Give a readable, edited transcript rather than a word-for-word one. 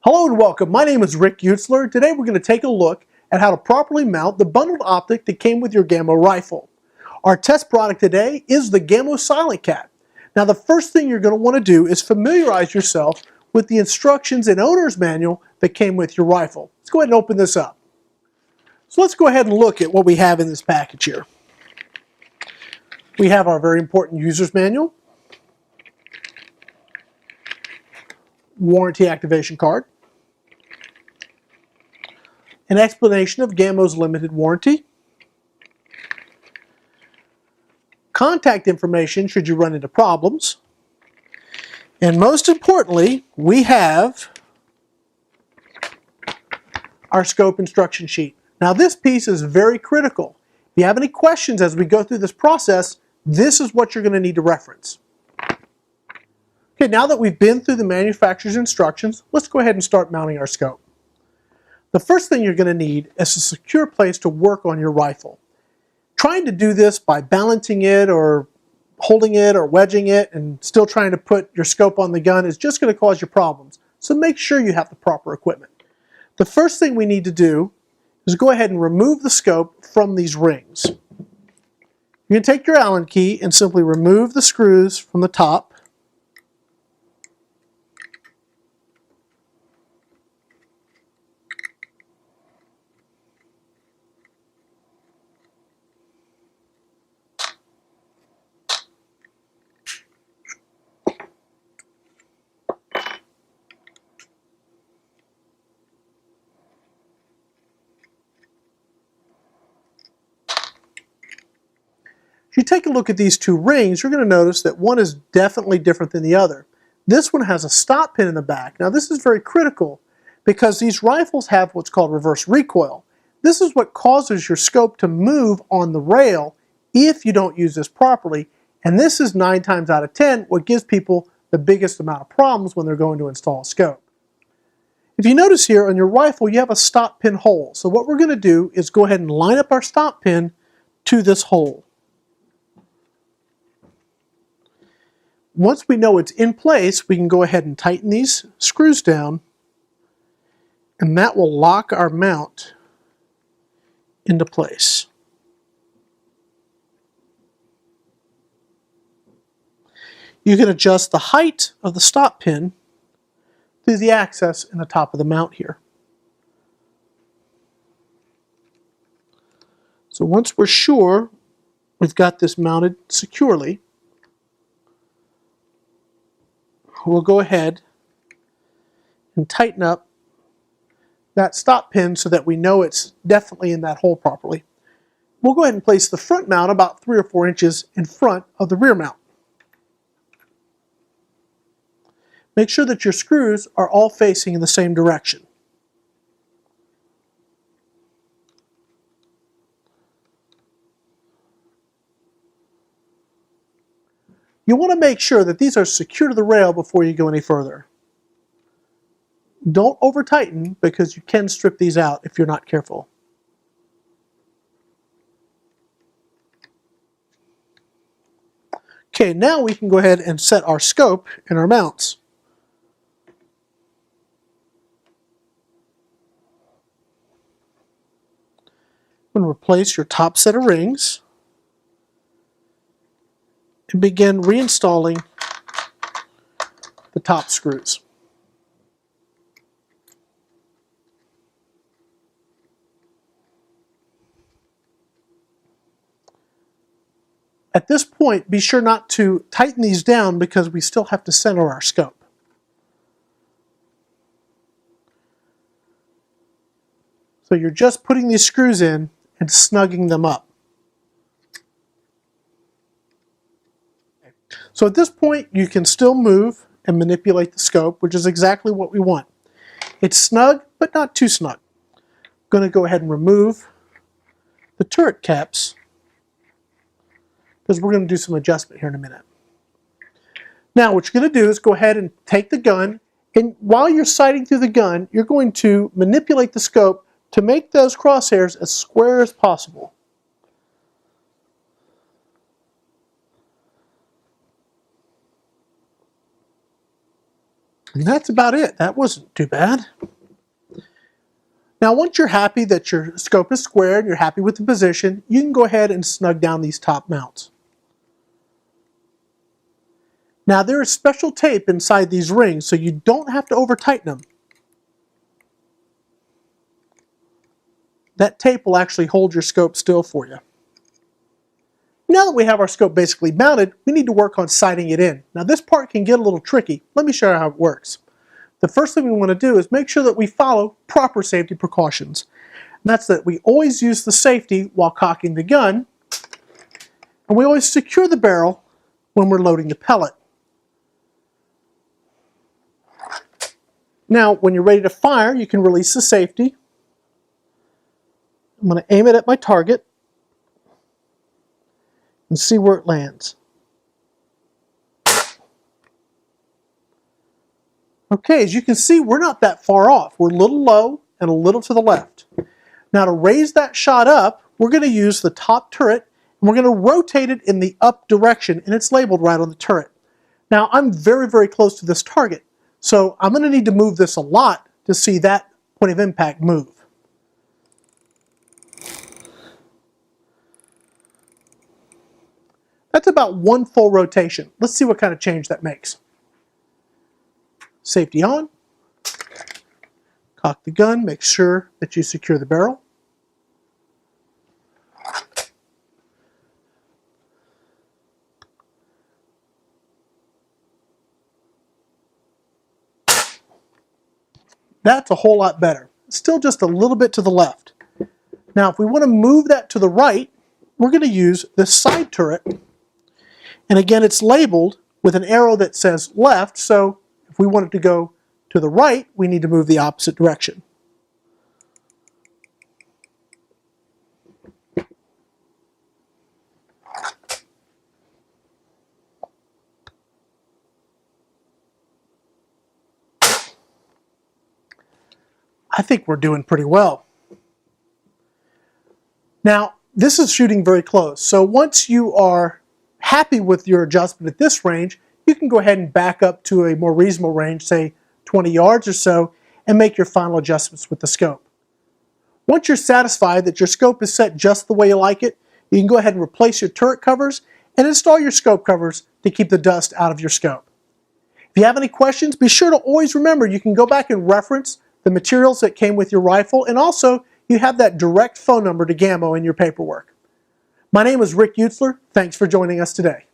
Hello and welcome. My name is Rick Utzler. Today we're going to take a look at how to properly mount the bundled optic that came with your Gamo rifle. Our test product today is the Gamo Silent Cat. Now the first thing you're going to want to do is familiarize yourself with the instructions and owner's manual that came with your rifle. Let's go ahead and open this up. So let's go ahead and look at what we have in this package here. We have our very important user's manual, warranty activation card, an explanation of Gamo's limited warranty, contact information should you run into problems, and most importantly, we have our scope instruction sheet. Now this piece is very critical. If you have any questions as we go through this process, this is what you're going to need to reference. Okay, now that we've been through the manufacturer's instructions, let's go ahead and start mounting our scope. The first thing you're going to need is a secure place to work on your rifle. Trying to do this by balancing it or holding it or wedging it and still trying to put your scope on the gun is just going to cause you problems. So make sure you have the proper equipment. The first thing we need to do is go ahead and remove the scope from these rings. You can take your Allen key and simply remove the screws from the top. If you take a look at these two rings, you're going to notice that one is definitely different than the other. This one has a stop pin in the back. Now this is very critical because these rifles have what's called reverse recoil. This is what causes your scope to move on the rail if you don't use this properly, and this is 9 times out of 10 what gives people the biggest amount of problems when they're going to install a scope. If you notice here on your rifle you have a stop pin hole, so what we're going to do is go ahead and line up our stop pin to this hole. Once we know it's in place, we can go ahead and tighten these screws down, and that will lock our mount into place. You can adjust the height of the stop pin through the access in the top of the mount here. So once we're sure we've got this mounted securely, we'll go ahead and tighten up that stop pin so that we know it's definitely in that hole properly. We'll go ahead and place the front mount about 3 or 4 inches in front of the rear mount. Make sure that your screws are all facing in the same direction. You want to make sure that these are secure to the rail before you go any further. Don't over tighten because you can strip these out if you're not careful. Okay, now we can go ahead and set our scope and our mounts. I'm going to replace your top set of rings and begin reinstalling the top screws. At this point, be sure not to tighten these down because we still have to center our scope. So you're just putting these screws in and snugging them up. So at this point, you can still move and manipulate the scope, which is exactly what we want. It's snug, but not too snug. I'm going to go ahead and remove the turret caps because we're going to do some adjustment here in a minute. Now what you're going to do is go ahead and take the gun, and while you're sighting through the gun, you're going to manipulate the scope to make those crosshairs as square as possible. And that's about it. That wasn't too bad. Now once you're happy that your scope is squared, you're happy with the position, you can go ahead and snug down these top mounts. Now there is special tape inside these rings, so you don't have to over tighten them. That tape will actually hold your scope still for you. Now that we have our scope basically mounted, we need to work on sighting it in. Now this part can get a little tricky. Let me show you how it works. The first thing we want to do is make sure that we follow proper safety precautions. And that's that we always use the safety while cocking the gun, and we always secure the barrel when we're loading the pellet. Now when you're ready to fire, you can release the safety. I'm going to aim it at my target and see where it lands. Okay, as you can see, we're not that far off. We're a little low and a little to the left. Now to raise that shot up, we're going to use the top turret and we're going to rotate it in the up direction, and it's labeled right on the turret. Now I'm very, very close to this target, so I'm going to need to move this a lot to see that point of impact move. That's about one full rotation. Let's see what kind of change that makes. Safety on. Cock the gun. Make sure that you secure the barrel. That's a whole lot better. Still just a little bit to the left. Now if we want to move that to the right, we're going to use this side turret. And again, it's labeled with an arrow that says left, so if we want it to go to the right, we need to move the opposite direction. I think we're doing pretty well. Now, this is shooting very close, so once you are happy with your adjustment at this range, you can go ahead and back up to a more reasonable range, say 20 yards or so, and make your final adjustments with the scope. Once you're satisfied that your scope is set just the way you like it, you can go ahead and replace your turret covers and install your scope covers to keep the dust out of your scope. If you have any questions, be sure to always remember you can go back and reference the materials that came with your rifle, and also you have that direct phone number to Gamo in your paperwork. My name is Rick Utzler. Thanks for joining us today.